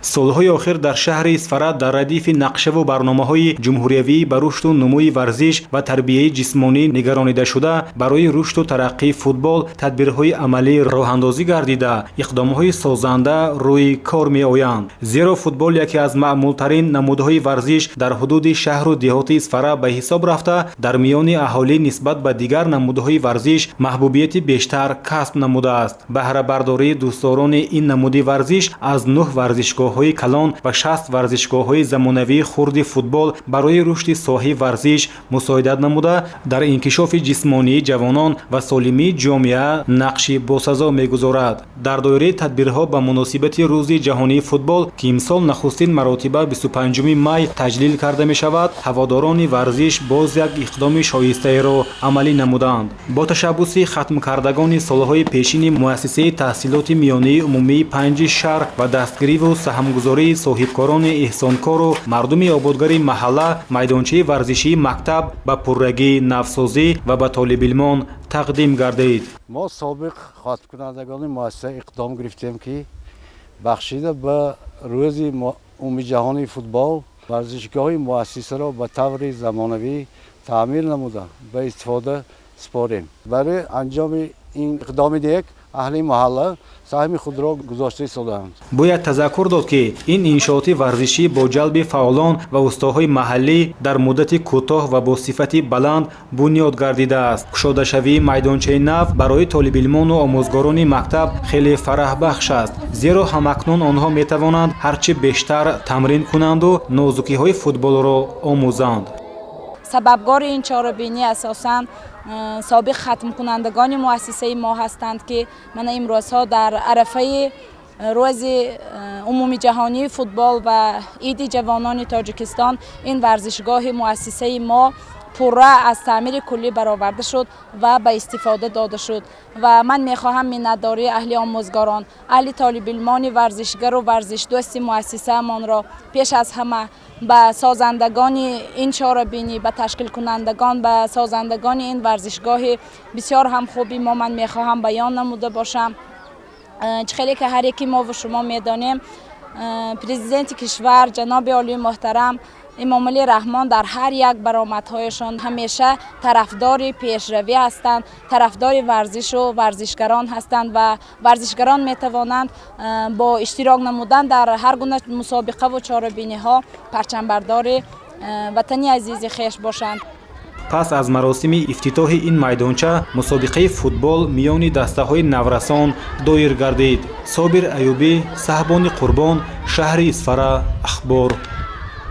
солҳои охир дар шаҳри Исфара дар радифи нақша ва барномаҳои ҷумҳуриявӣ ба рушду нумӯи варзиш ва тарбияи ҷисмонӣ нигаронида шуда, барои рушду тараққии футбол тадбирҳои амалӣ роҳандозӣ гардида, иқдомҳои созанда рӯи кор меоянд. Зеро футбол яке аз маъмултарин намудҳои варзиш дар ҳудуди шаҳру деҳоти Исфара ба ҳисоб рафта, дар миёни аҳолӣ нисбат ба дигар намудҳои варзиш маҳбубияти бештар касб намудааст. Баҳрабардории дӯстдорони ин намуди варзиш аз 9 варзишгоҳ калон ва 60 варзишгоҳҳои замонавии хурди футбол барои рушди соҳаи варзиш мусоидат намуда, дар инкишофи ҷисмонии ҷавонон ва солимии ҷомеа нақши босазо мегузорад. Дар доираи тадбирҳо ба муносибати рӯзи ҷаҳонии футбол ки имсол нахустин маротиба 25 май таҷлил карда мешавад, ҳаводорони варзиш боз як иқдоми шоистаеро амалӣ намуданд. Бо ташаббуси хатмкардагони солҳои пешини муассисаи таҳсилоти миёнии умумии панҷи шаҳр ва дастгириву ҳамгузории соҳибкорони эҳсонкору мардуми ободгари маҳалла, майдончаи варзишии мактаб ба пуррагии навсозӣ ва ба толибилмон тақдим гардид. мо собиқ хатмкунандагони муассиса иқдом гирифтем ки бахшида ба рӯзи умумиҷаҳонии футбол варзишгоҳи муассисаро ба таври замонавӣ таъмир намуда ба истифода спорем. барои анҷоми ин иқдоми дек аҳли маҳалла саҳми худро гузошта истодаанд. бояд тазаккур дод ки ин иншооти варзишӣ бо ҷалби фаъолон ва устоҳои маҳаллӣ дар муддати кӯтоҳ ва бо сифати баланд бунёд гардидааст. кушодашавии майдончаи нав барои толибилмону омӯзгорони мактаб хеле фараҳбахш аст, зеро ҳамакнун онҳо метавонанд ҳарчи бештар тамрин кунанду нозукиҳои футболро омӯзанд. сабабгори ин чорабинӣ асосан собиқ хатмкунандагони муассисаи мо ҳастанд ки мана имрӯзҳо дар арафаи рӯзи умумиҷаҳонии футбол ва иди ҷавонони Тоҷикистон ин варзишгоҳи муассисаи мо пурра аз таъмири куллӣ бароварда шуд ва ба истифода дода шуд. ва ман мехоҳам миннатдории аҳли омӯзгорон, аҳли толибилмони варзишгару варзишдӯсти муассисаамонро, пеш аз ҳама ба созандагони ин чорабинӣ, ба ташкилкунандагон, ба созандагони ин варзишгоҳи бисёр ҳам хуби мо ман мехоҳам баён намуда бошам. хеле ки ҳар яки мо ва шумо медонем, президенти кишвар ҷаноби олии муҳтарам Эмомалӣ Раҳмон дар ҳар як баромадҳояшон ҳамеша тарафдори пешравӣ ҳастанд, тарафдори варзишу варзишгарон ҳастанд ва варзишгарон метавонанд бо иштирок намудан дар ҳар гуна мусобиқаву чорабиниҳо парчамбардори ватани азизи хеш бошанд. пас аз маросими ифтитоҳи ин майдонча мусобиқаи футбол миёни дастаҳои наврасон доир гардид. Собир Аюбӣ, Саҳбони Қурбон, шаҳри Исфара, Ахбор.